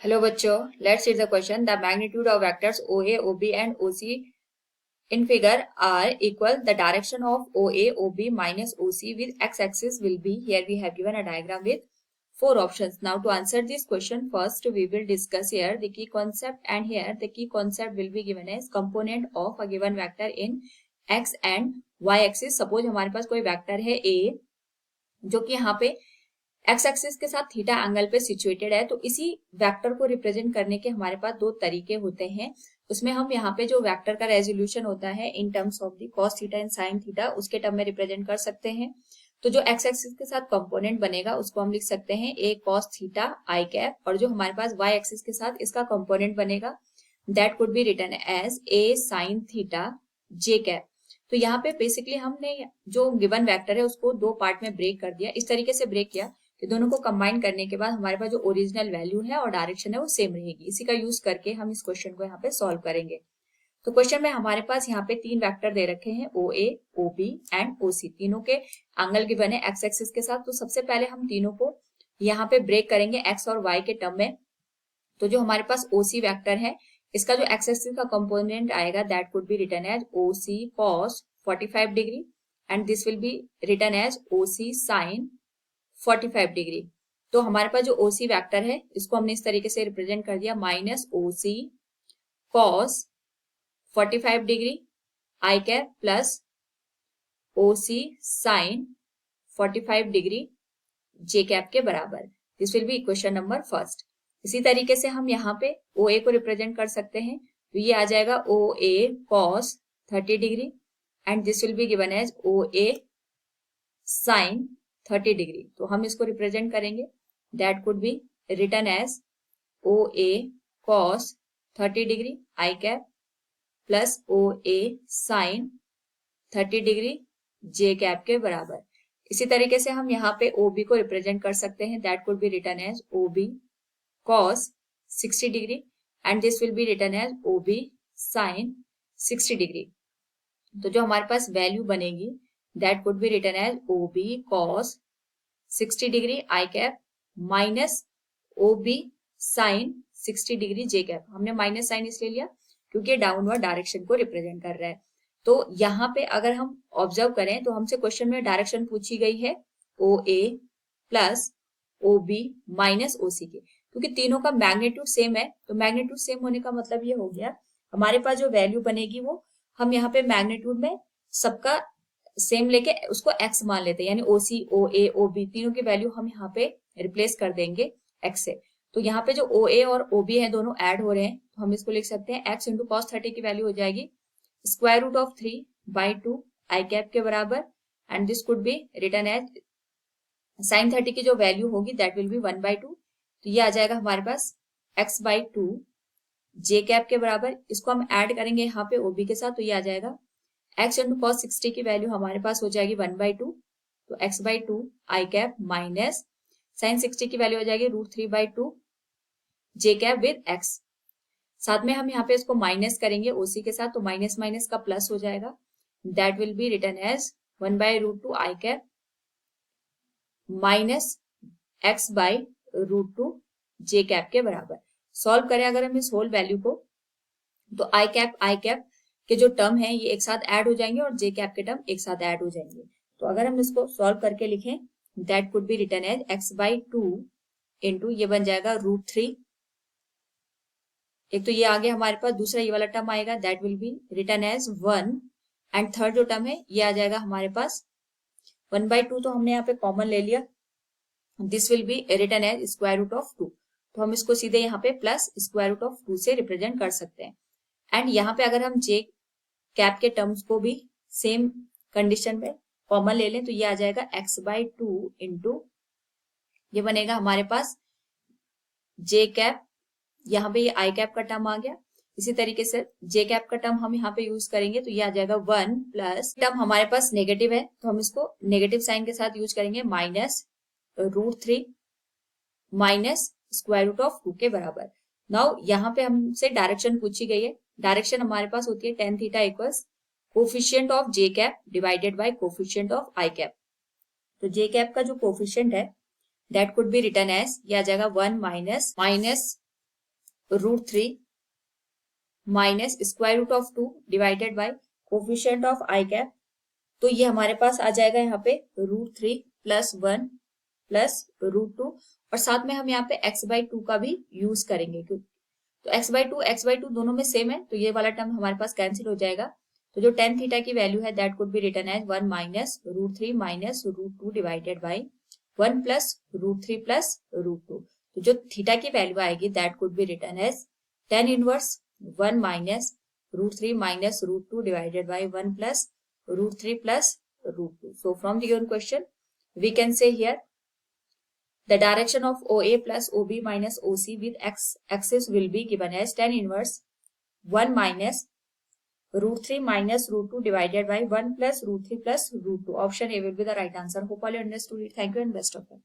Hello बच्चों, let's read the question. The magnitude of vectors OA, OB and OC in figure are equal. The direction of OA, OB minus OC with x-axis will be. Here we have given a diagram with four options. Now to answer this question, first we will discuss here the key concept, and here the key concept will be given as component of a given vector in x and y axis. Suppose हमारे पास कोई vector है A जो कि यहाँ पे x axis के साथ theta angle पे सिचुएटेड है, तो इसी वेक्टर को रिप्रेजेंट करने के हमारे पास दो तरीके होते हैं. उसमें हम यहाँ पे जो वेक्टर का रेजोल्यूशन होता है in terms of the cos theta and sine theta, उसके टर्म में रिप्रेजेंट कर सकते हैं. तो जो एक्स एक्सिस के साथ कंपोनेंट बनेगा उसको हम लिख सकते हैं ए कॉस थीटा आई कैप, और जो हमारे पास वाई एक्सिस के साथ इसका कंपोनेंट बनेगा that could be written as a sine theta J cap. तो यहाँ पे बेसिकली हमने जो गिवन वेक्टर है उसको दो पार्ट में ब्रेक कर दिया. इस तरीके से ब्रेक किया कि दोनों को कंबाइन करने के बाद हमारे पास जो ओरिजिनल वैल्यू है और डायरेक्शन है वो सेम रहेगी. इसी का यूज करके हम इस क्वेश्चन को यहाँ पे सॉल्व करेंगे. तो क्वेश्चन में हमारे पास यहाँ पे तीन वेक्टर दे रखे हैं OA, OB एंड OC. तीनों के एंगल गिवन है एक्स एक्सिस के साथ. तो सबसे पहले हम तीनों को यहाँ पे ब्रेक करेंगे एक्स और वाई के टर्म में. तो जो हमारे पास OC वेक्टर है इसका जो एक्स एक्सिस का कंपोनेंट आएगा that could be written as OC cos 45 degree and this will be written as OC sin 45 degree. तो हमारे पास जो OC वेक्टर है इसको हमने इस तरीके से रिप्रेजेंट कर दिया minus OC cos 45 degree I cap plus OC sin 45 degree J cap के बराबर. This will B equation number first. इसी तरीके से हम यहाँ पे OA को रिप्रेजेंट कर सकते हैं. तो ये आ जाएगा OA cos 30 degree and this will be given as OA sin 30 degree. तो हम इसको रिप्रेजेंट करेंगे that could be written as OA cos 30 degree I cap plus OA sin 30 degree J cap के बराबर. इसी तरीके से हम यहाँ पे OB को रिप्रेजेंट कर सकते हैं that could be written as OB cos 60 degree and this will be written as OB sin 60 degree. तो जो हमारे पास वैल्यू बनेगी that could be written as OB cos 60 degree I cap minus OB sin 60 degree J cap. हमने minus sine इसलिए लिया क्योंकि downward direction को रिप्रेजेंट कर रहा है. तो यहाँ पे अगर हम ऑब्जर्व करें तो हमसे क्वेश्चन में डायरेक्शन पूछी गई है OA plus OB minus OC की. क्योंकि तीनों का मैग्नीट्यूड सेम है तो मैग्नीट्यूड सेम होने का मतलब ये हो गया हमारे पास जो वैल्यू बनेगी वो हम यहाँ पे मैग्नीट्यूड में सबका सेम लेके उसको x मान लेते हैं, यानी OC, OA, OB तीनों की वैल्यू हम यहाँ पे रिप्लेस कर देंगे x से. तो यहाँ पे जो OA और OB है दोनों ऐड हो रहे हैं तो हम इसको लिख सकते हैं x इंटू कॉस 30 की वैल्यू हो जाएगी square root of 3/2 I cap के बराबर and this could be written as sine 30 की जो वैल्यू होगी दैट विल बी 1/2. तो ये आ जाएगा हमारे पास x/2 जे कैप के बराबर. इसको हम ऐड करेंगे यहाँ पे OB के साथ तो ये आ जाएगा x इंटू कॉस 60 की वैल्यू हमारे पास हो जाएगी 1/2. तो x/2 आई कैप माइनस साइन 60 की वैल्यू हो जाएगी √3/2 जे कैप विद x. साथ में हम यहाँ पे इसको माइनस करेंगे OC के साथ तो माइनस माइनस का प्लस हो जाएगा that will be written as 1/√2 I cap minus x/√2 J cap के बराबर. सॉल्व करें अगर हम इस होल वैल्यू को तो आई कैप के जो टर्म है ये एक साथ ऐड हो जाएंगे और जे कैप के टर्म एक साथ ऐड हो जाएंगे. तो अगर हम इसको सॉल्व करके लिखें that could be written as x/2 into ये बन जाएगा √3. एक तो ये आगे हमारे पास दूसरा ये वाला टर्म आएगा that will be written as 1 and third जो टर्म है ये आ जाएगा हमारे पास 1/2. तो हमने यहाँ पे कॉमन ले लिया this will be written as square root of 2. तो हम इसको सीधे यहाँ पे प्लस स्क्वायर रूट ऑफ 2 से रिप्रेजेंट कर सकते हैं. एंड यहाँ पे अगर हम जे कैप के टर्म्स को भी सेम कंडीशन में कॉमन ले लें तो ये आ जाएगा x/2 इंटू ये बनेगा हमारे पास जे कैप, यहाँ पे ये आई कैप का टर्म आ गया. इसी तरीके से जे कैप का टर्म हम यहाँ पे यूज करेंगे तो ये आ जाएगा 1 प्लस टर्म हमारे पास नेगेटिव है तो हम इसको नेगेटिव साइन के साथ यूज करेंगे minus √3 minus square root of 2 के बराबर. नाउ यहाँ पे हमसे डायरेक्शन पूछी गई है. डायरेक्शन हमारे पास होती है tan theta equals coefficient of J cap divided by coefficient of I cap. तो जे कैप का जो कोफिशिएंट है that could be written as ये आ जाएगा 1 minus root 3 minus square root of 2 divided by coefficient of I cap. तो ये हमारे पास आ जाएगा यहाँ पे रूट 3 प्लस 1 प्लस रूट 2, और साथ में हम यहाँ पे x/2 का भी यूज करेंगे, क्योंकि तो x/2 दोनों में सेम है, तो ये वाला टर्म हमारे पास कैंसिल हो जाएगा। तो जो tan थीटा की वैल्यू है that could be written as 1 minus root 3 minus root 2 divided by 1 plus root 3 plus root 2। तो जो थीटा की वैल्यू आएगी that could be written as tan inverse 1 minus root 3 minus root 2 divided by 1 plus root 3 plus root 2। So from the given question we can say here the direction of OA plus OB minus OC with x axis will be given as tan inverse 1 minus root 3 minus root 2 divided by 1 plus root 3 plus root 2. Option A will be the right answer. Hope all you understood it. Thank you and best of luck.